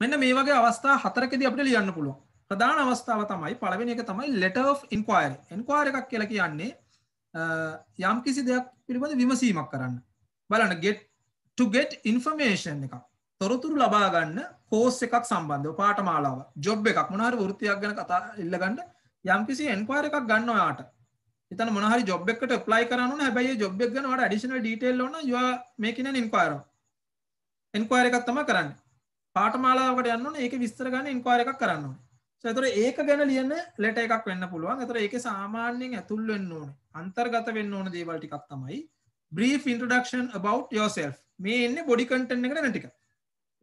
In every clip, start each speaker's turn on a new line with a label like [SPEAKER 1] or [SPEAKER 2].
[SPEAKER 1] මෙන්න මේ වගේ අවස්ථා හතරකදී අපිට ලියන්න පුළුවන්. ප්‍රධාන අවස්ථාව තමයි පළවෙනි එක තමයි letter of inquiry. inquiry එකක් කියලා කියන්නේ යම් කිසි දෙයක් පිළිබඳ විමසීමක් කරන්න. බලන්න get information එකක්. තොරතුරු ලබා ගන්න කෝස් එකක් සම්බන්ධව පාඨමාලාව ජොබ් එකක් මොන හරි වෘත්තියක් ගැන කතා ඉල්ල ගන්න යම්කිසි එන්ක්වයරි එකක් ගන්න ඔයාට හිතන්න මොන හරි ජොබ් එකකට ඇප්ලයි කරන්න ඕන හැබැයි ඒ ජොබ් එක ගැන ඔයාට ඇඩිෂනල් ඩීටේල් ඕන you are making an inquiry එකක් තමයි කරන්නේ පාඨමාලාවකට යන්න ඕන ඒකේ විස්තර ගන්න එන්ක්වයරි එකක් කරන්න ඕනේ so ඒතර ඒක ගැන ලියන ලෙටර් එකක් වෙන්න පුළුවන් ඒතර ඒකේ සාමාන්‍යයෙන් ඇතුල් වෙන්න ඕනේ අන්තර්ගත වෙන්න ඕන දේවල් ටිකක් තමයි brief introduction about yourself මේ එන්නේ body content එකට එන ටික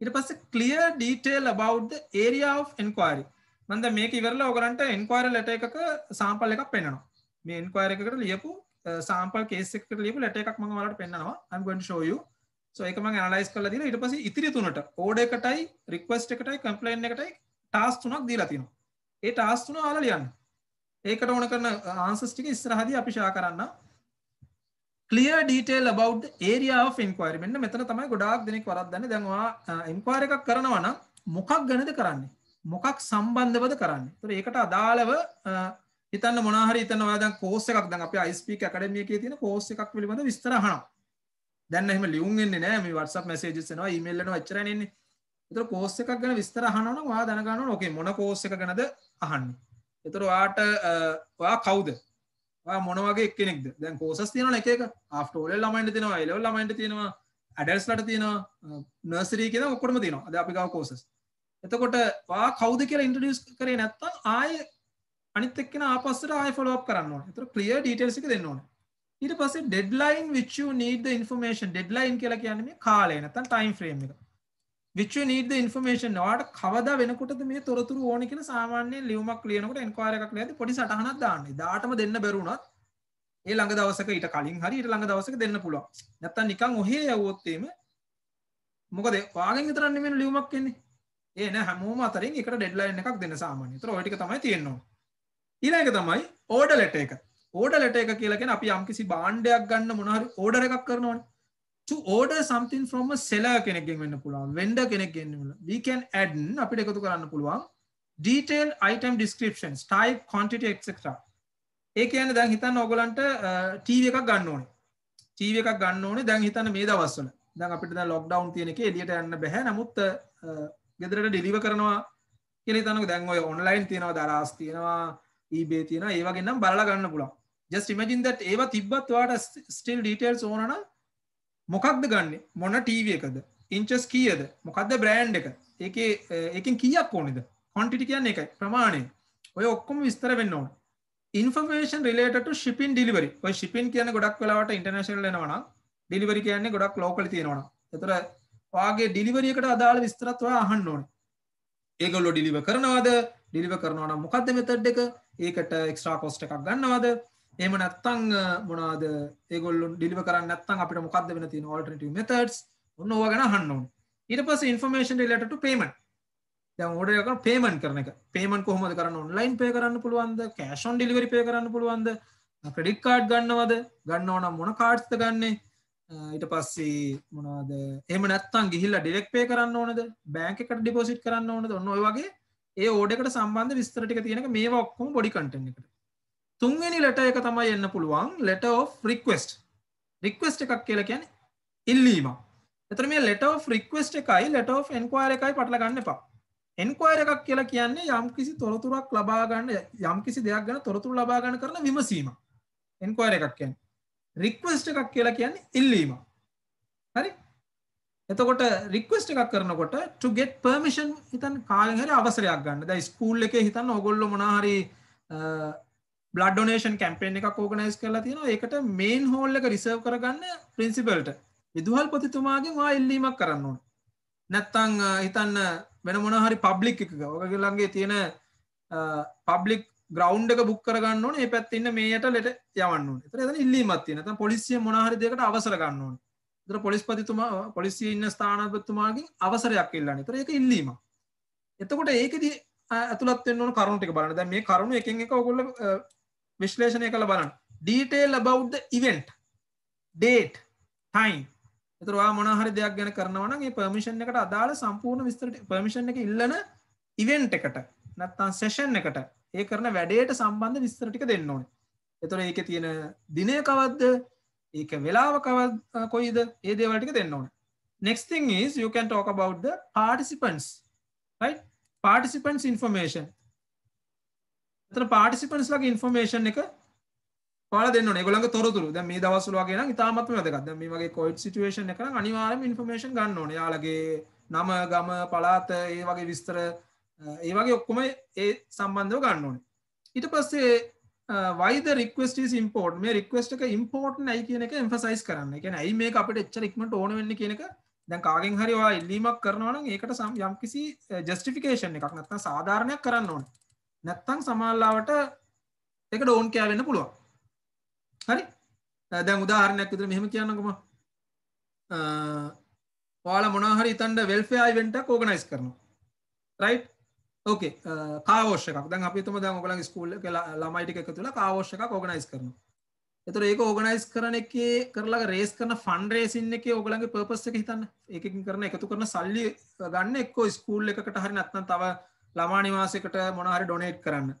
[SPEAKER 1] ඊට පස්සේ clear detail about the area of inquiry මම දැන් මේක ඉවරලා ඔයගලන්ට inquiry letter එකක sample එකක් පෙන්නනවා මේ inquiry එකකට ලියපු sample case එකකට ලියපු letter එකක් මම ඔයාලට පෙන්නනවා I'm going to show you so ඒක මම analyze කරලා දීලා ඊට පස්සේ ඉතිරි තුනට order එකටයි request එකටයි complaint එකටයි task තුනක් දීලා තියෙනවා ඒ task තුන ඔයාලා ලියන්න ඒකට ඕන කරන answers ටික ඉස්සරහදී අපි share කරන්න clear detail about the area of inquiry මෙන්න මෙතන තමයි ගොඩාක් දෙනෙක් වරද්දන්නේ දැන් ඔයා inquiry එකක් කරනවා නම් මොකක් ගැනද කරන්නේ මොකක් සම්බන්ධවද කරන්නේ ඒතර ඒකට අදාළව හිතන්න මොනවා හරි හිතන්න ඔයා දැන් course එකක් දැන් අපේ iSpeak academy එකේ තියෙන course එකක් පිළිබඳව විස්තර අහනවා දැන් එහෙම ලියුම් එන්නේ නැහැ මේ WhatsApp messages එනවා email එනවා එච්චරනේ එන්නේ ඒතර course එකක් ගැන විස්තර අහනවා නම් ඔයා දැනගන්න ඕනේ ඕකේ මොන course එක ගැනද අහන්නේ ඒතර ඔයා කවුද මොන වගේ කෙනෙක්ද දැන් courses තියෙනවා එක එක after O level ළමයින්ට තියෙනවා A level ළමයින්ට තියෙනවා adults ලට තියෙනවා nursery කියන ඔක්කොම තියෙනවා අද අපි ගාව courses එතකොට ඔයා කවුද කියලා introduce කරේ නැත්නම් ආයේ අනිත් එක්කෙනා ආපස්සට ආයේ follow up කරන්න ඕනේ. ඒතර clear details එක දෙන්න ඕනේ. ඊට පස්සේ deadline which you need the information deadline කියලා කියන්නේ මේ කාලය නැත්නම් time frame එක. which you need the information ඔයාට කවදා වෙනකොටද මේ තොරතුරු ඕනේ කියලා සාමාන්‍යයෙන් ලියුමක් ලියනකොට එන්ක්වයරි එකක් ලියද්දි පොඩි සටහනක් දාන්න. එදාටම දෙන්න බැරුණත් ඒ ළඟ දවසක ඊට කලින් හරි ඊට ළඟ දවසක දෙන්න පුළුවන්. නැත්තම් නිකන් ඔහේ යවුවොත් එimhe මොකද වාගෙන් විතරක් නෙමෙයි ලියුමක් එන්නේ. ඒ නෑ හැමෝම අතරින් එකට ඩෙඩ්ලයින් එකක් දෙන්න සාමාන්‍යයෙන්. ඒතර ඔය ටික තමයි තියෙන්න ඕනේ. ඊළඟ එක තමයි ඕඩර් ලෙටර් එක. ඕඩර් ලෙටර් එක කියලා කියන්නේ අපි යම්කිසි භාණ්ඩයක් ගන්න මොන හරි ඕඩර් එකක් කරනවනේ. to order something from a seller කෙනෙක්ගෙන් වෙන්න පුළුවන් vendor කෙනෙක්ගෙන් වෙන්න පුළුවන් we can add අපිට එකතු කරන්න පුළුවන් detailed item descriptions type quantity etc ඒ කියන්නේ දැන් හිතන්න ඕගලන්ට TV එකක් ගන්න ඕනේ TV එකක් ගන්න ඕනේ දැන් හිතන්න මේ දවස්වල දැන් අපිට දැන් lockdown තියෙන එකේ එළියට යන්න බෑ නමුත් ගෙදරට deliver කරනවා කියලා හිතන්නකෝ දැන් ඔය online තියෙනවා දරාස් තියෙනවා eBay තියෙනවා ඒ වගේ නම් බලලා ගන්න පුළුවන් just imagine that ඒවා තිබ්බත් ඔයාලට still details ඕන නම් මොකක්ද ගන්නෙ මොන ටීවී එකද ඉන්චස් කීයද මොකක්ද බ්‍රෑන්ඩ් එක ඒකේ ඒකෙන් කීයක් ඕනේද ක්වොන්ටිටි කියන්නේ ඒකයි ප්‍රමාණය ඔය ඔක්කොම විස්තර වෙන්න ඕන information related to shipping delivery ඔය shipping කියන්නේ ගොඩක් වෙලාවට international එනවා නම් delivery කියන්නේ ගොඩක් local තියෙනවා නම් ඒතර ඔයාගේ delivery එකට අදාළ විස්තරත් ඔයා අහන්න ඕනේ ඒගොල්ලෝ deliver කරනවද deliver කරනවා නම් මොකක්ද method එක ඒකට extra cost එකක් ගන්නවද එහෙම නැත්නම් මොනවාද ඒගොල්ලෝ ඩිලිවර් කරන්නේ නැත්නම් අපිට මොකක්ද වෙන තියෙන alternative methods ඔන්න ඕවා ගැන අහන්න ඕනේ ඊට පස්සේ information related to payment දැන් order එකක payment කරන එක payment කොහොමද කරන්නේ online pay කරන්න පුළුවන්ද cash on delivery pay කරන්න පුළුවන්ද credit card ගන්නවද ගන්නව නම් මොන cards ද ගන්නෙ ඊට පස්සේ මොනවාද එහෙම නැත්නම් ගිහිල්ලා direct pay කරන්න ඕනද bank එකට deposit කරන්න ඕනද ඔන්න ඔය වගේ ඒ order එකට සම්බන්ධ විස්තර ටික තියෙන එක මේවා ඔක්කොම body content එකට තුන්වෙනි ලෙටර් එක තමයි එන්න පුළුවන් letter of request request එකක් කියලා කියන්නේ ඉල්ලීමක්. එතන මේ letter of request එකයි letter of enquiry එකයි පටල ගන්න එපා. enquiry එකක් කියලා කියන්නේ යම්කිසි තොරතුරක් ලබා ගන්න යම්කිසි දෙයක් ගැන තොරතුරු ලබා ගන්න කරන විමසීමක්. enquiry එකක් කියන්නේ. request එකක් කියලා කියන්නේ ඉල්ලීමක්. හරි? එතකොට request එකක් කරනකොට to get permission හිතන්න කාගෙන් හරි අවසරයක් ගන්න. දැන් ස්කූල් එකේ හිතන්න ඕගොල්ලෝ මොනවා හරි blood donation campaign එකක් organize කරලා තියෙනවා ඒකට main hall එක reserve කරගන්න principalට විදුහල්පතිතුමාගෙන් ඔයා ඉල්ලීමක් කරන්න ඕන නැත්නම් හිතන්න වෙන මොන හරි public එකක ඔයගොල්ලන්ගේ තියෙන public ground එක book කරගන්න ඕනේ මේ පැත්තේ ඉන්න මේයට ලෙට යවන්න ඕනේ. ඒතර එතන ඉල්ලීමක් තියෙනවා. නැත්නම් පොලිසිය මොන හරි දෙයකට අවසර ගන්න ඕනේ. ඒතර පොලිස්පතිතුමා පොලිසිය ඉන්න ස්ථානාධිපතිතුමාගෙන් අවසරයක් ඉල්ලන්නේ. ඒතර ඒක ඉල්ලීමක්. එතකොට ඒකෙදි ඇතුළත් වෙන්න ඕන කරුණු ටික බලන්න. දැන් මේ කරුණු එකෙන් එක ඔයගොල්ලෝ විශ්ලේෂණය කරලා බලන්න. Detail about the event, date, time. එතකොට ඔයා මොනවා හරි දෙයක් ගැන කරනවා නම් ඒ පර්මිෂන් එකට අදාළ සම්පූර්ණ විස්තර පර්මිෂන් එක ඉල්ලන ඉවෙන්ට් එකට නැත්නම් සෙෂන් එකට ඒ කරන වැඩේට සම්බන්ධ විස්තර ටික දෙන්න ඕනේ. එතකොට ඒකේ තියෙන දිනය කවද්ද? ඒක වෙලාව කොයිද? ඒ දේවල් ටික දෙන්න ඕනේ. Next thing is you can talk about the participants, right? Participants information. එතන participants ලගේ information එක ඔයාලා දෙන්න ඕනේ. ඒගොල්ලන්ගේ තොරතුරු. දැන් මේ දවස්වල වගේ නම් ඉතාමත්ම වැදගත්. දැන් මේ වගේ කොවිඩ් සිටුේෂන් එක නම් අනිවාර්යයෙන්ම information ගන්න ඕනේ. යාළගේ නම, ගම, පළාත, ඒ වගේ විස්තර ඒ වගේ ඔක්කොම ඒ සම්බන්ධව ගන්න ඕනේ. ඊට පස්සේ why the request is important. මේ request එක important ඇයි කියන එක emphasize කරන්න. ඒ කියන්නේ ඇයි මේක අපිට එච්චර ඉක්මනට ඕන වෙන්නේ කියන එක දැන් කාගෙන් හරි ඔයා ඉල්ලීමක් කරනවා නම් ඒකට යම්කිසි justification එකක් නැත්නම් සාධාරණයක් කරන්න ඕනේ. නැත්නම් සමාල්ලාවට ඒකට ඕන් කියා වෙන්න පුළුවන්. හරි? දැන් උදාහරණයක් විදිහට මෙහෙම කියන්නකම. ඔයාලා මොනවා හරි හිතන්න වෙල්ෆෙයාර් ඉවෙන්ට් එකක් ඕගනයිස් කරනවා. right? okay කාර් වොෂ් එකක්. දැන් අපි හිතමු දැන් ඔයගොල්ලන්ගේ ස්කූල් එකේ ළමයි ටික එකතු වෙලා කාර් වොෂ් එකක් ඕගනයිස් කරනවා. එතකොට ඒක ඕගනයිස් කරන එකේ කරලා රේස් කරන ෆන්ඩ් රේසින් එකේ ඔයගොල්ලන්ගේ පර්පස් එක හිතන්න. ඒකකින් කරන එකතු කරන සල්ලි ගන්න එක්කෝ ස්කූල් එකකට හරි නැත්නම් තව ළමා නිවාසයකට මොනවා හරි ඩොනේට් කරන්න.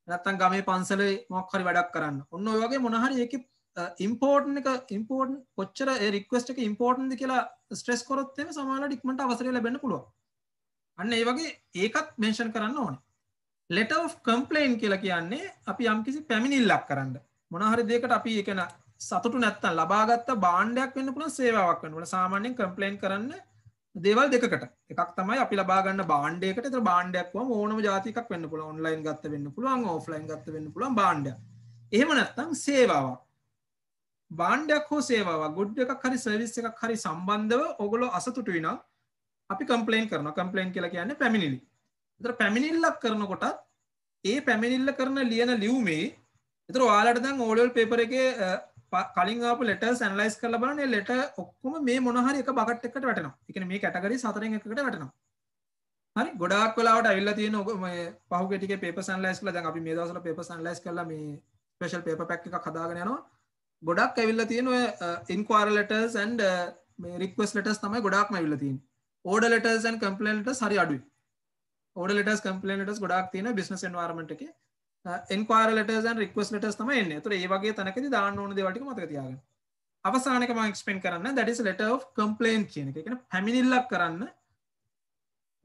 [SPEAKER 1] නැත්නම් ගමේ පන්සලේ මොකක් හරි වැඩක් කරන්න. ඔන්න ඔය වගේ මොනවා හරි ඒකේ ඉම්පෝර්ටන්ට් කොච්චර ඒ රික්වෙස්ට් එක ඉම්පෝර්ටන්ට්ද කියලා ස්ට්‍රෙස් කරොත් එimhe සමහරවිට ඉක්මනට අවසරය ලැබෙන්න පුළුවන්. අන්න ඒ වගේ ඒකත් මෙන්ෂන් කරන්න ඕනේ. letter of complaint කියලා කියන්නේ අපි යම්කිසි පැමිණිල්ලක් කරන්න. මොනවා හරි දෙයකට අපි ඒ කියන සතුටු නැත්තම් ලබාගත්ත භාණ්ඩයක් වෙන්න පුළුවන් සේවාවක් වෙන්න පුළුවන්. සාමාන්‍යයෙන් කම්ප්ලේන්ට් කරන්න දේවල් දෙකකට. එකක් තමයි අපි ලබා ගන්න භාණ්ඩයකට. ඒතර භාණ්ඩයක් වුවම ඕනම જાති එකක් වෙන්න පුළුවන්. ඔන්ලයින් ගත්ත වෙන්න පුළුවන්, ඕෆ්ලයින් ගත්ත වෙන්න පුළුවන් භාණ්ඩයක්. එහෙම නැත්තම් සේවාවක්. භාණ්ඩයක් හෝ සේවාවක්, ගුඩ් එකක් හරි සර්විස් එකක් හරි සම්බන්ධව ඔයගොල්ලෝ අසතුටුයි නම් අපි කම්ප්ලේන්ට් කරනවා. කම්ප්ලේන්ට් කියලා කියන්නේ පැමිණිලි. ඒතර පැමිණිල්ලක් කරනකොට ඒ පැමිණිල්ල කරන ලියන ලියුමේ ඒතර ඔයාලට දැන් O level paper එකේ කලින් ආපු letters analyze කරලා බලන්න මේ letter ඔක්කොම මේ මොන හරි එක bucket එකකට වැටෙනවා. ඒ කියන්නේ මේ categories හතරෙන් එකකට වැටෙනවා. හරි ගොඩාක් වෙලාවට ඇවිල්ලා තියෙන මේ පහුගිය ටිකේ papers analyze කරලා දැන් අපි මේ දවස්වල papers analyze කරලා මේ special paper pack එකක් හදාගෙන යනවා. ගොඩක් ඇවිල්ලා තියෙන ඔය inquiry letters and මේ request letters තමයි ගොඩාක්ම ඇවිල්ලා තියෙන්නේ. order letters and complaint letters හරි අඩුයි. order letters complaint letters ගොඩාක් තියෙන business environment එකේ. inquiry letters and request letters තමයි එන්නේ. ඒතර ඒ වගේ තැනකදී දාන්න ඕන දේවල් ටික මතක තියාගන්න. අවසාන එක මම එක්ස්ප්ලেইন කරන්න. that is letter of complaint කියන එක. ඒ කියන්නේ පැමිණිල්ලක් කරන්න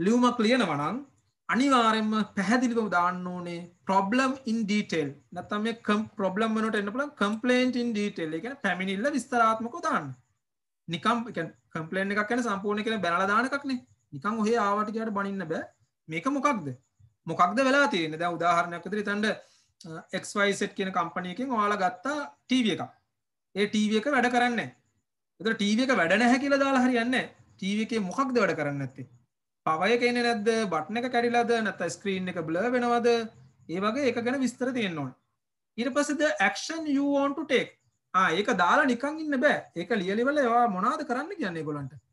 [SPEAKER 1] ලියුමක් ලියනවා නම් අනිවාර්යයෙන්ම පැහැදිලිවම දාන්න ඕනේ problem in detail. නැත්නම් මේ problem වෙනකොට එන්න පුළුවන් complaint in detail. ඒ කියන්නේ පැමිණිල්ල විස්තරාත්මකව දාන්න. නිකම් කියන්නේ complaint එකක් කියන්නේ සම්පූර්ණ කියලා බැනලා දාන එකක් නේ. නිකන් ඔහේ ආවට ගියාට බනින්න බෑ. මේක මොකක්ද? මොකක්ද වෙලා තියෙන්නේ? දැන් උදාහරණයක් විදිහට හිතන්න XYZ කියන කම්පැනි එකෙන් ඔයාලා ගත්තා ටීවී එකක්. ඒ ටීවී එක වැඩ කරන්නේ නැහැ. ඒතර ටීවී එක වැඩ නැහැ කියලා දාලා හරියන්නේ නැහැ. ටීවී එකේ මොකක්ද වැඩ කරන්නේ නැත්තේ? පවර් එක එන්නේ නැද්ද? බටන් එක කැඩිලාද? නැත්නම් ස්ක්‍රීන් එක බ්ලර් වෙනවද? ඒ වගේ ඒක ගැන විස්තර තියෙන්න ඕනේ. ඊට පස්සේ the action you want to take. ඒක දාලා නිකන් ඉන්න බෑ. ඒක ලියලිවල ඒවා මොනවද කරන්න කියන්නේ ඒගොල්ලන්ට?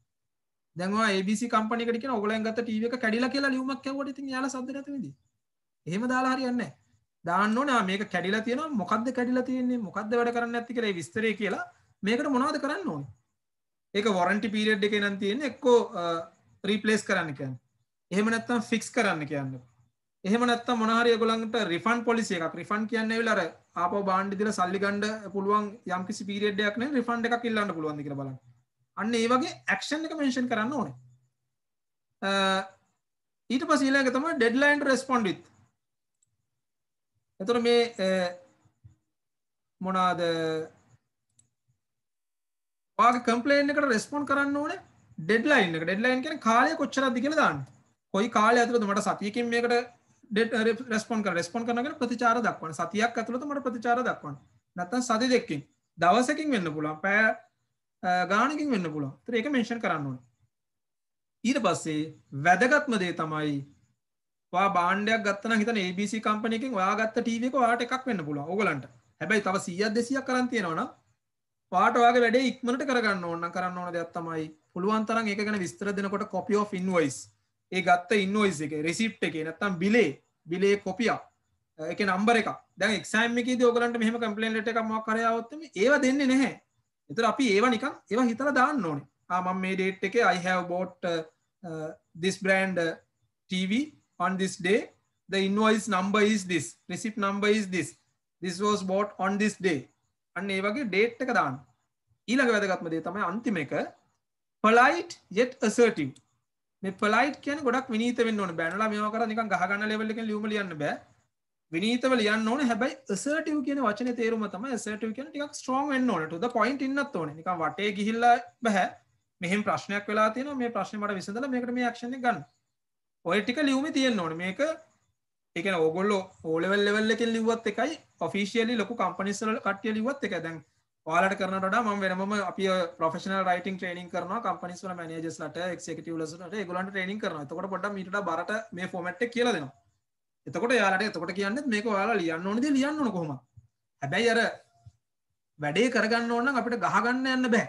[SPEAKER 1] දැන් ඔයා ABC කම්පැනි එකට කියන ඔයගොල්ලන් ගත්ත ටීවී එක කැඩිලා කියලා ලියුමක් කියවුවට ඉතින් යාලා සද්ද නැති වෙන්නේ. එහෙම දාලා හරියන්නේ නැහැ. දාන්න ඕනේ මේක කැඩිලා තියෙනවා මොකද්ද කැඩිලා තියෙන්නේ මොකද්ද වැඩ කරන්නේ නැත්තේ කියලා ඒ විස්තරය කියලා මේකට මොනවද කරන්න ඕනේ. ඒක වොරන්ටි පීරියඩ් එකේ නම් තියෙන්නේ එක්කෝ රීප්ලේස් කරන්න කියන්නේ. එහෙම නැත්නම් ෆික්ස් කරන්න කියන්නේ. එහෙම නැත්නම් මොන හරි ඒගොල්ලන්ට රිෆන්ඩ් පොලිසි එකක් රිෆන්ඩ් කියන්නේ ඇවිල්ලා අර ආපහු භාණ්ඩ දීලා සල්ලි ගන්න පුළුවන් යම්කිසි පීරියඩ් එකක් නේ රිෆන්ඩ් එකක් ඉල්ලන්න පුළුවන්ද කියලා බලන්න. අන්න ඒ වගේ ඇක්ෂන් එක මෙන්ෂන් කරන්න ඕනේ. ඊට පස්සේ ඊළඟ තමයි ඩෙඩ්ලයින් ටු රෙස්පොන්ඩ් විත්. එතකොට මේ මොනවාද ඔයාගේ කම්ප්ලේන්ට් එකට රෙස්පොන්ඩ් කරන්න ඕනේ ඩෙඩ්ලයින් එක. ඩෙඩ්ලයින් කියන්නේ කාලය කොච්චරද කියලා දාන්න. කොයි කාලය ඇතුළත මට සතියකින් මේකට රෙස්පොන්ඩ් කරන්න. රෙස්පොන්ඩ් කරනවා කියන්නේ ප්‍රතිචාර දක්වන්න. සතියක් ඇතුළත මට ප්‍රතිචාර දක්වන්න. නැත්නම් සති දෙකකින් දවසකින් වෙන්න පුළුවන්. පැය ගානකින් වෙන්න පුළුවන්. ඒතර ඒක මෙන්ෂන් කරන්න ඕනේ. ඊට පස්සේ වැදගත්ම දේ තමයි ඔයා භාණ්ඩයක් ගත්තා නම් හිතන්න ABC කම්පැනි එකෙන් ඔයා ගත්ත ටීවී එක ඔයාට එකක් වෙන්න පුළුවන් ඕගලන්ට. හැබැයි තව 100ක් 200ක් කරන් තියෙනවා නම් ඔයාට ඔයාගේ වැඩේ ඉක්මනට කරගන්න ඕන නම් කරන්න ඕන දෙයක් තමයි පුළුවන් තරම් ඒක ගැන විස්තර දෙනකොට copy of invoice. ඒ ගත්ත invoice එකේ receipt එකේ නැත්තම් බිලේ කොපියක්. ඒකේ නම්බර් එකක්. දැන් exam එකේදී ඔයගලන්ට මෙහෙම complaint letter එකක් මොකක් හරි ආවොත් ඒව දෙන්නේ නැහැ. ඒතර අපි ඒවා නිකන් ඒවා හිතලා දාන්න ඕනේ. මම මේ date එකේ I have bought this brand TV on this day, the invoice number is this, receipt number is this was bought on this day. අන්න ඒ වගේ date එක දාන්න. ඊළඟ වැදගත්ම දේ තමයි අන්තිම එක, polite yet assertive. මේ polite කියන්නේ ගොඩක් විනීත වෙන්න ඕනේ. බෑනලා මේවා කරා නිකන් ගහ ගන්න level එකෙන් ලියුම ලියන්න බෑ. විනීතව ලියන්න ඕනේ. හැබැයි assertive කියන වචනේ තේරුම තමයි assertive කියන්නේ ටිකක් strong වෙන්න ඕනේ. to the point ඉන්නත් ඕනේ. නිකන් වටේ ගිහිල්ලා බෑ. මෙහෙම ප්‍රශ්නයක් වෙලා තියෙනවා. මේ ප්‍රශ්නේ මට විසඳලා මේකට මේ action එක ගන්න. ඔය ටික ලියුමේ තියෙන්න ඕනේ. මේක ඒ කියන්නේ ඕගොල්ලෝ O level එකෙන් ලිව්වත් එකයි officially ලොකු companies වල කට්ටිය ලිව්වත් එකයි. දැන් ඔයාලට කරනට වඩා මම වෙනමම අපි professional writing training කරනවා companies වල managers ලට executives ලට ඒගොල්ලන්ට training කරනවා. එතකොට පොඩ්ඩක් මීට වඩා බරට මේ format එක කියලා දෙනවා. එතකොට යාලට එතකොට කියන්නේත් මේක ඔයාලා ලියන්න ඕනේ දේ ලියන්න ඕන කොහොමද. හැබැයි අර වැඩේ කරගන්න ඕන නම් අපිට ගහ ගන්න යන්න බෑ.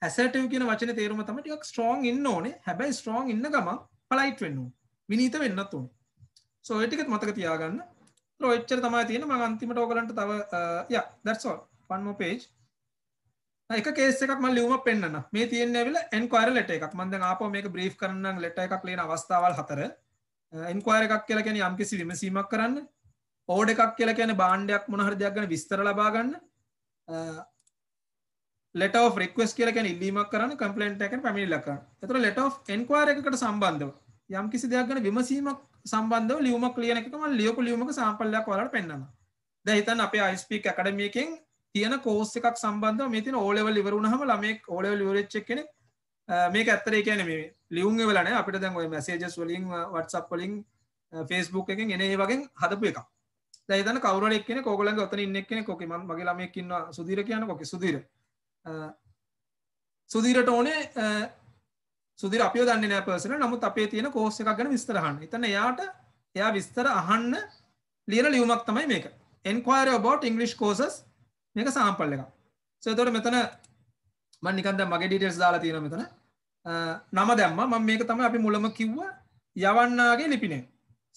[SPEAKER 1] assertive කියන වචනේ තේරුම තමයි ටිකක් strong ඉන්න ඕනේ. හැබැයි strong ඉන්න ගමන් polite වෙන්න ඕනේ. විනීත වෙන්නත් ඕනේ. so ඒ ටිකත් මතක තියාගන්න. so එච්චර තමයි තියෙන්නේ. මම අන්තිමට ඔයගලන්ට තව yeah that's all. one more page. එක කේස් එකක් මම ලියුමක් පෙන්නන්න. මේ තියෙන්නේ ඇවිල්ලා enquiry letter එකක්. මම දැන් ආපහු මේක brief කරන්නම් letter එකක් ලියන අවස්ථාවල් 4. enquiry එකක් කියලා කියන්නේ යම්කිසි විමසීමක් කරන්න. order එකක් කියලා කියන්නේ භාණ්ඩයක් මොන හරි දෙයක් ගැන විස්තර ලබා ගන්න. letter of request කියලා කියන්නේ ඉල්ලීමක් කරන්න. complaint එකක් කියන්නේ පැමිණිල්ලක් කරන්න. ඒතර letter of enquiry එකකට සම්බන්ධව යම්කිසි දෙයක් ගැන විමසීමක් සම්බන්ධව ලියුමක් ලියන එක මම ලියපු ලියුමක සාම්පල් එකක් ඔයාලට පෙන්නනවා. දැන් හිතන්න අපේ iSpeak Academy එකෙන් තියෙන කෝස් එකක් සම්බන්ධව මේ තියෙන O level ඉවර වුණාම ළමයෙක් O level ඉවරෙච්ච එක්කෙනෙක් මේක ඇත්තට ඒ කියන්නේ මේ ලියුම් එවලා නෑ අපිට දැන් ඔය messages වලින් WhatsApp වලින් Facebook එකෙන් එන ඒ වගේ හදපු එකක්. දැන් හිතන්න කවුරු හරි එක්කෙනෙක් ඕගොල්ලන්ගේ ඔතන ඉන්න එක්කෙනෙක් ඔකේ මම මගේ ළමයෙක් ඉන්නවා සුධීර කියනකො ඔකේ සුධීරට ඕනේ සුධීර අපිව දන්නේ නෑ පර්සනල් නමුත් අපේ තියෙන කෝස් එකක් ගැන විස්තර අහන්න. හිතන්න එයා විස්තර අහන්න ලියන ලියුමක් තමයි මේක. Enquiry about English courses මේක සාම්පල් එකක්. so එතකොට මෙතන මම නිකන් දැන් මගේ ඩීටේල්ස් දාලා තියෙනවා මෙතන. නම දැම්මා. මම මේක තමයි අපි මුලම කිව්වා යවන්නාගේ ලිපිනය.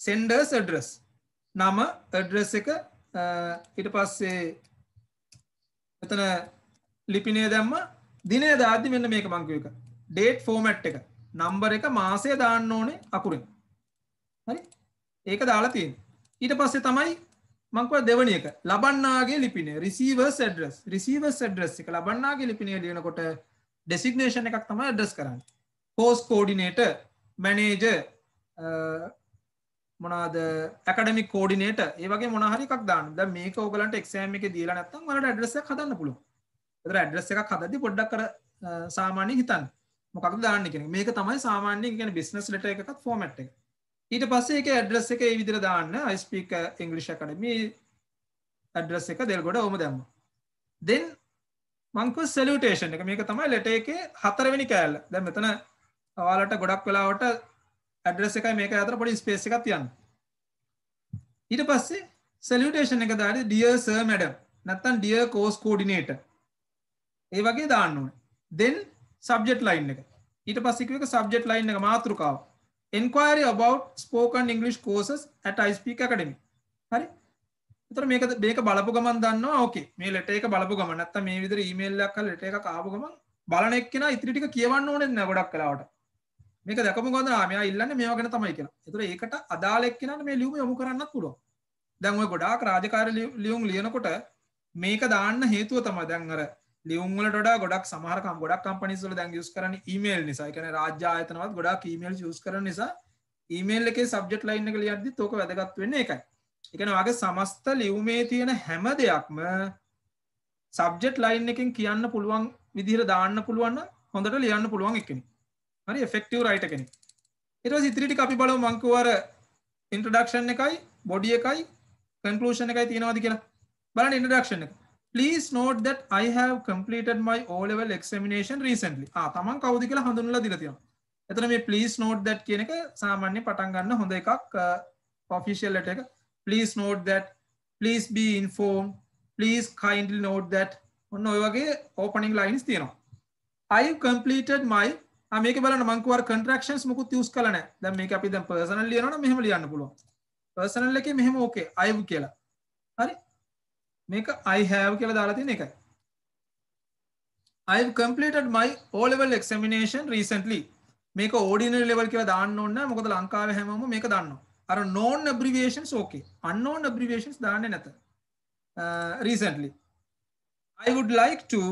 [SPEAKER 1] senders address. නම address එක ඊට පස්සේ මෙතන ලිපිනය දැම්මා. දිනය දාද්දි මෙන්න මේක මම කිව්ව එක. date format එක. number එක මාසය දාන්න ඕනේ අකුරෙන්. හරි? ඒක දාලා තියෙනවා. ඊට පස්සේ තමයි මං කිව්වා දෙවෙනි එක ලබන්නාගේ ලිපිනය receivers address එක ලබන්නාගේ ලිපිනය ලියනකොට designation එකක් තමයි address කරන්නේ course coordinator manager මොනවාද academic coordinator ඒ වගේ මොනවා හරි එකක් දාන්න. දැන් මේක ඕගලන්ට exam එකේ දීලා නැත්නම් ඔයාලට address එකක් හදන්න පුළුවන්. ඒතර address එකක් හදද්දි පොඩ්ඩක් අර සාමාන්‍යයෙන් හිතන්න මොකක්ද දාන්නේ කියන එක. මේක තමයි සාමාන්‍යයෙන් කියන්නේ business letter එකකත් format එක. ඊට පස්සේ ඒකේ ඇඩ්‍රස් එක ඒ විදිහට දාන්න I speak English Academy address එක දෙල්ගොඩ ඔහම දැම්මා. then මං කිව්වා salutation එක මේක තමයි letter එකේ 4 වෙනි කෑල්ල. දැන් මෙතන ඔයාලට ගොඩක් වෙලාවට ඇඩ්‍රස් එකයි මේක අතර පොඩි ස්පේස් එකක් තියන්න. ඊට පස්සේ salutation එක දාලා dear sir madam නැත්නම් dear course coordinator ඒ වගේ දාන්න ඕනේ. then subject line එක. ඊට පස්සේ කිව්ව එක subject line එක මාතෘකාව enquiry about spoken English courses at iSpeak Academy. හරි? ඒතර මේක බලපු ගමන් දන්නවා ඕකේ. මේ ලෙටර් එක බලපු ගමන් නැත්තම් මේ විදිහට ඊමේල් එකක් කරලා ලෙටර් එකක් ආපු ගමන් බලන එක්කෙනා ඉතිරි ටික කියවන්න ඕනේ නැහැ ගොඩක් වෙලාවට. මේක දැකපු ගමන් මෙයා ඉල්ලන්නේ මේවා ගැන තමයි කියලා. ඒතර ඒකට අදාළ එක්කෙනාට මේ ලියුම යොමු කරන්නත් පුළුවන්. දැන් ඔය ගොඩාක් රාජකාරී ලියුම් ලියනකොට මේක දාන්න හේතුව තමයි දැන් අර ලියුම් වලට වඩා ගොඩක් සමහර ගොඩක් කම්පැනිස් වල දැන් යූස් කරන්නේ ඊමේල් නිසා. ඒ කියන්නේ රාජ්‍ය ආයතනවත් ගොඩාක් ඊමේල්ස් යූස් කරන නිසා ඊමේල් එකේ සබ්ජෙක්ට් ලයින් එක ලියද්දිත් ඕක වැදගත් වෙන්නේ ඒකයි. ඒ කියන්නේ ඔයාගේ සමස්ත ලියුමේ තියෙන හැම දෙයක්ම සබ්ජෙක්ට් ලයින් එකෙන් කියන්න පුළුවන් විදිහට දාන්න පුළුවන් නම් හොඳට ලියන්න පුළුවන් එක්කෙනෙක්. හරි effective writer කෙනෙක්. ඊට පස්සේ ඉතිරි ටික අපි බලමු මං කිව්වා අර introduction එකයි body එකයි conclusion එකයි තියෙනවද කියලා. බලන්න introduction එක. Please note that I have completed my O level examination recently. තමන් කවුද කියලා හඳුන්වලා දීලා තියෙනවා. එතන මේ please note that කියන එක සාමාන්‍ය පටන් ගන්න හොඳ එකක් official letter එක. Please note that, please be informed, please kindly note that ඔන්න ඔය වගේ opening lines තියෙනවා. I completed my මේක බලන්න මං කිව්වා contractions මොකුත් use කරලා නැහැ. දැන් මේක අපි දැන් personal ලියනවා නම් මෙහෙම ලියන්න පුළුවන්. personal එකේ මෙහෙම okay I have කියලා. හරි? මේක I have කියලා දාලා තියෙන එකයි. I've completed my O-level examination recently. මේක ordinary level කියලා දාන්න ඕනේ නැහැ. මොකද ලංකාවේ හැමෝම මේක දන්නවා. අර known abbreviations okay. Unknown abbreviations දාන්නේ නැත. Recently. I would like to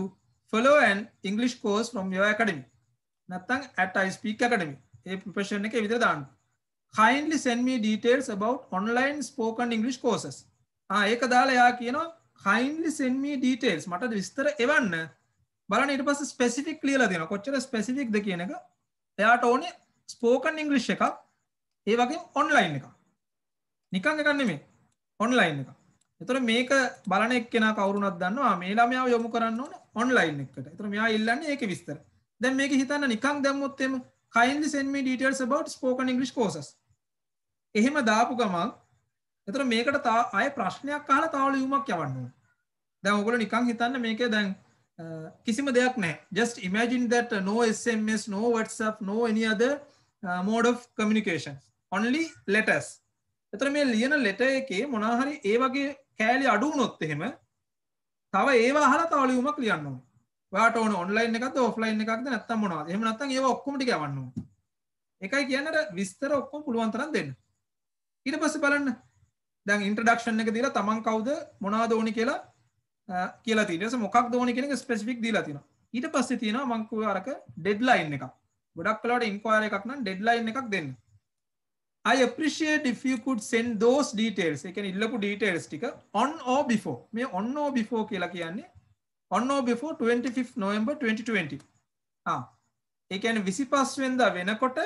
[SPEAKER 1] follow an English course from your academy. නැත්නම් at I Speak Academy. A profession එකේ විතර දාන්න. Kindly send me details about online spoken English courses. ඒක දාලා එයා කියනවා kindly send me details. මට විස්තර එවන්න. බලන්න ඊට පස්සේ specific ලියලා දෙනවා. කොච්චර specific ද කියන එක. එයාට ඕනේ spoken English එකක්. ඒ වගේම online එකක්. නිකන් එකක් නෙමෙයි. online එකක්. එතකොට මේක බලන එක්කෙනා කවුරුනක් දන්නවා මේ ළමයාව යොමු කරන්න ඕන online එකට. එතකොට මෙයා ඉල්ලන්නේ ඒකේ විස්තර. දැන් මේක හිතන්න නිකන් දැම්මොත් එම kindly send me details about spoken English courses. එහෙම දාපු ගමන් එතකොට මේකට ආයේ ප්‍රශ්නයක් අහලා තව ලියුමක් යවන්න ඕන. දැන් ඔයගොල්ලෝ නිකන් හිතන්න මේකේ දැන් කිසිම දෙයක් නැහැ. Just imagine that no SMS, no WhatsApp, no any other mode of communication. Only letters. එතකොට මේ ලියන letter එකේ මොනවා හරි ඒ වගේ කෑලි අඩු වුණොත් එහෙම තව ඒව අහලා තව ලියුමක් ලියන්න ඕනේ. ඔයාට ඕන ඔන්ලයින් එකක්ද ඔෆ්ලයින් එකක්ද නැත්නම් මොනවද? එහෙම නැත්නම් ඒව ඔක්කොම ටික යවන්න ඕනේ. ඒකයි කියන්නේ අර විස්තර ඔක්කොම පුළුවන් තරම් දෙන්න. ඊට පස්සේ බලන්න දැන් ඉන්ට්‍රොඩක්ෂන් එක දීලා තමන් කවුද මොනවද ඕනි කියලා කියලා තියෙනවා. ඊට පස්සේ මොකක්ද ඕනි කියන එක ස්පෙસિෆික් දීලා තියෙනවා. ඊට පස්සේ තියෙනවා මම කිව්වා අරක ඩෙඩ්ලයින් එකක්. ගොඩක් වෙලාවට ඉන්ක්වයරි එකක් නම් ඩෙඩ්ලයින් එකක් දෙන්න. I appreciate if you could send those details. ඒ කියන්නේ ඉල්ලපු details ටික on or before. මේ on or before කියලා කියන්නේ on or before 25th November 2020. ඒ කියන්නේ 25 වෙනිදා වෙනකොට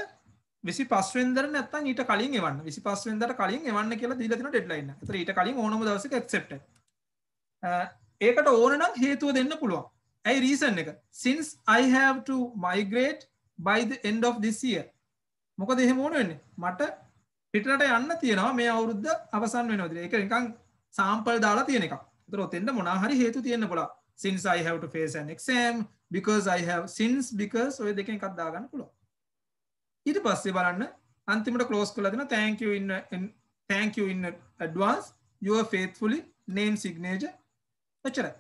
[SPEAKER 1] 25 වෙනිදාට නැත්නම් ඊට කලින් එවන්න. 25 වෙනිදාට කලින් එවන්න කියලා දීලා තියෙන ඩෙඩ්ලයින් එක. ඒතර ඊට කලින් ඕනම දවසක accepted. ඒකට ඕන නම් හේතුව දෙන්න පුළුවන්. ඇයි reason එක? Since I have to migrate by the end of this year. මොකද එහෙම ඕන වෙන්නේ? මට පිටරට යන්න තියෙනවා මේ අවුරුද්ද අවසන් වෙනවා විදිහට. ඒක නිකන් සාම්පල් දාලා තියෙන එකක්. ඒතර ඔතෙන්ද මොනවා හරි හේතු තියෙන්න පුළුවන්. Since I have to face an exam, because I have since because ඔය දෙකෙන් එකක් දාගන්න පුළුවන්. ඊට පස්සේ බලන්න අන්තිමට ක්ලෝස් කරලා දෙනවා thank you in advance your faithfully name signature. එච්චරයි.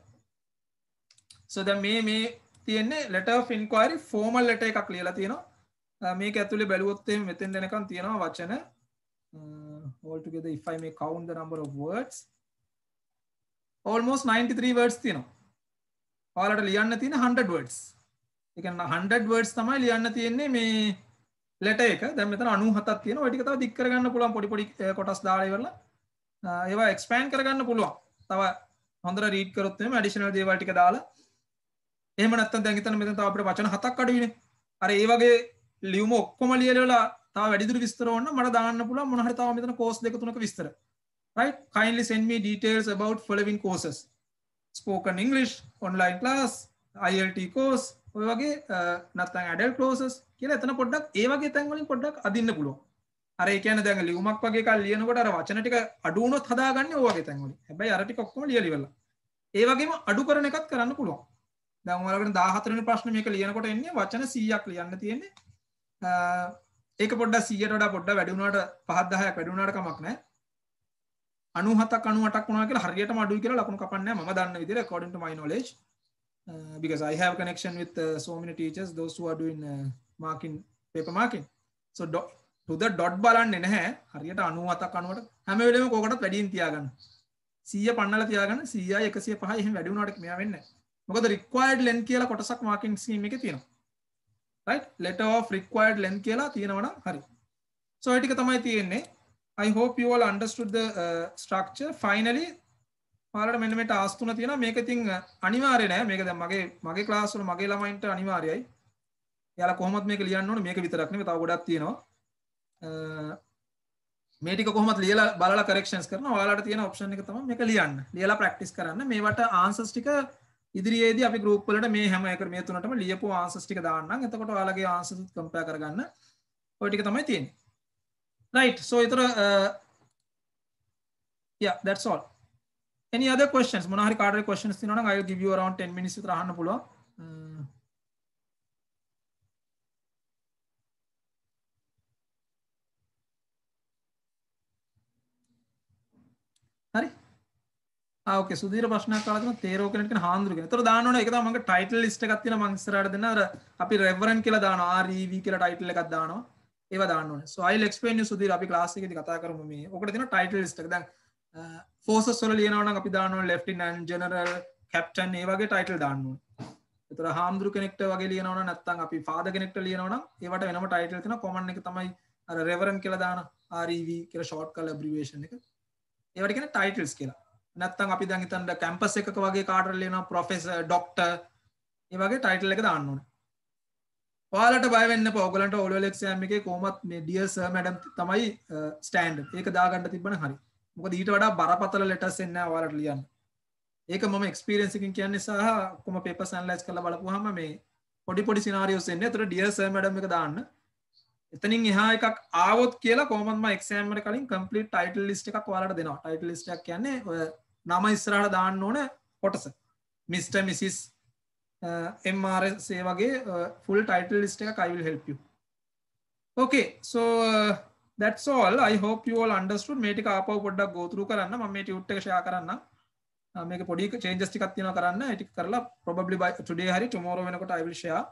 [SPEAKER 1] So දැන් මේ තියෙන්නේ letter of inquiry formal letter එකක් ලියලා තියෙනවා. මේක ඇතුලේ බැලුවොත් එහෙම මෙතෙන් දෙනකන් තියෙනවා වචන altogether if I may count the number of words almost 93 words තියෙනවා. ඔයාලට ලියන්න තියෙන 100 words. ඒ කියන්නේ 100 words තමයි ලියන්න තියෙන්නේ මේ letter එක. දැන් මෙතන 97ක් තියෙනවා. ඔය ටික තව දික් කරගන්න පුළුවන් පොඩි කොටස් දාලා ඉවරලා. ඒවා expand කරගන්න පුළුවන්. තව හොඳට read කරොත් එහෙම additional දේවල් ටික දාලා. එහෙම නැත්නම් දැන් හිතන්න මෙතන තව අපිට වචන 7ක් අඩුයිනේ. අර ඒ වගේ ලියුම ඔක්කොම ලියලා තව වැඩිදුර විස්තර ඕන නම් මට දාන්න පුළුවන් මොන හරි තව මෙතන course දෙක තුනක විස්තර. Right? Kindly send me details about following courses. Spoken English, online class, IELT course, ඔය වගේ නැත්නම් adult courses කියලා එතන පොඩ්ඩක් ඒ වගේ තැන් වලින් පොඩ්ඩක් අදින්න පුළුවන්. අර ඒ කියන්නේ දැන් ලියුමක් වගේ එකක් ලියනකොට අර වචන ටික අඩු වුණොත් හදාගන්නේ ඔය වගේ තැන් වලින්. හැබැයි අර ටික ඔක්කොම ලියලා ඉවරලා. ඒ වගේම අඩු කරන එකත් කරන්න පුළුවන්. දැන් ඔයාලකට 14 වෙනි ප්‍රශ්නේ මේක ලියනකොට එන්නේ වචන 100ක් ලියන්න තියෙන්නේ. ඒක පොඩ්ඩක් 100ට වඩා පොඩ්ඩක් වැඩි වුණාට 5-10ක් වැඩි වුණාට කමක් නැහැ. 97ක් 98ක් වුණා කියලා හරියටම අඩුයි කියලා ලකුණු කපන්නේ නැහැ මම දන්න විදිහට according to my knowledge. Because I have connection with so many teachers, those who are doing marking, paper marking. So to the dot බලන්නේ නැහැ. හරියට 97ක් 98ක් හැම වෙලෙම කෝකටත් වැඩියෙන් තියාගන්න. 100 පන්නලා තියාගන්න 100යි 105යි එහෙම වැඩි වුණාට මෙයා වෙන්නේ නැහැ. මොකද required length කියලා කොටසක් marking scheme එකේ තියෙනවා. Right? Letter of required length කියලා තියෙනවා නම් හරි. So ඒ ටික තමයි තියෙන්නේ. I hope you all understood the structure. Finally ඔයාලට මෙන්න මේ ටාස්ක් තුන තියෙනවා. මේක ඉතින් අනිවාර්ය නෑ. මේක දැන් මගේ ක්ලාස් වල මගේ ළමයින්ට අනිවාර්යයි. එයාලා කොහොමද මේක ලියන්න ඕනේ? මේක විතරක් නෙවෙයි තව ගොඩක් තියෙනවා. මේ ටික කොහොමද ලියලා බලලා corrections කරනවා. ඔයාලට තියෙන option එක තමයි මේක ලියන්න. ලියලා practice කරන්න. මේවට answers ටික ඉදිරියේදී අපි group වලට මේ හැම එක මේ තුනටම ලියපු answers ටික දාන්නම්. එතකොට ඔයාලගේ answers compare කරගන්න. ඔය ටික තමයි තියෙන්නේ. Right. So yeah, that's all. Any other questions? මොනවා හරි කාටරි questions තියෙනවා නම් I will give you around 10 minutes විතර අහන්න පුළුවන්. හරි. ඕකේ සුදීර ප්‍රශ්නයක් අහලා තියෙනවා තේරෝ කෙනෙක් කියන හාන්දුරු කියන. ඒතර දාන්න ඕනේ ඒක තමයි මගේ ටයිටල් ලිස්ට් එකක් තියෙනවා මම ඉස්සරහට දෙන්න අර අපි රෙවරන්ට් කියලා දානවා REV කියලා ටයිටල් එකක් දානවා. ඒවා දාන්න ඕනේ. So I'll explain you සුදීර අපි ක්ලාස් එකේදී කතා කරමු මේ. ඔකට තියෙනවා ටයිටල් ලිස්ට් එක. දැන් ෆෝසස් වල ලියනවා නම් අපි දාන්න ඕනේ ලෙෆ්ටිනන්ට් ජෙනරල් කැප්ටන් ඒ වගේ ටයිටල් දාන්න ඕනේ. ඒතර හාමුදුරු කෙනෙක්ට වගේ ලියනවා නම් නැත්නම් අපි ෆාදර් කෙනෙක්ට ලියනවා නම් ඒවට වෙනම ටයිටල් තියෙනවා. කොමන් එක තමයි අර රෙවරන්ට් කියලා දාන REV කියලා ෂෝට් කරලා ඇබ්‍රිවියේෂන් එක. ඒවට කියන්නේ ටයිටල්ස් කියලා. නැත්නම් අපි දැන් හිතන්න කැම්පස් එකක වගේ කාටට ලියනවා ප්‍රොෆෙසර් ડોක්ටර් ඒ වගේ ටයිටල් එක දාන්න ඕනේ. ඔයාලට බය වෙන්න එපා. ඔයගලන්ට O level exam එකේ කොහොමත් මේ dear sir madam තමයි ස්ටෑන්ඩඩ්. ඒක දාගන්න තිබ්බනම් හරි. මොකද ඊට වඩා බරපතල ලෙටර්ස් එන්නේ නැහැ ඔයාලට ලියන්න. ඒක මම එක්ස්පීරියන්ස් එකකින් කියන්නේ සහ ඔක්කොම පේපර්ස් ඇනලයිස් කරලා බලපුවාම මේ පොඩි පොඩි සිනාරියෝස් එන්නේ. ඒතර dear sir madam එක දාන්න. එතනින් එහා එකක් ආවොත් කියලා කොහොමද මම එක්සෑම් එකට කලින් කම්ප්ලීට් ටයිටල් ලිස්ට් එකක් ඔයාලට දෙනවා. ටයිටල් ලිස්ට් එකක් කියන්නේ ඔය නම ඉස්සරහට දාන්න ඕන කොටස. Mr. Mrs. MRS ඒ වගේ full title list එකක් I will help you. Okay, so that's all. I hope you all understood. මේ ටික ආපහු පොඩ්ඩක් go through කරන්න. මම මේ ටියුට් එක share කරන්නම්. මේක පොඩි changes ටිකක් තියෙනවා කරන්න. ඒ ටික කරලා probably by today hari tomorrow වෙනකොට I will share.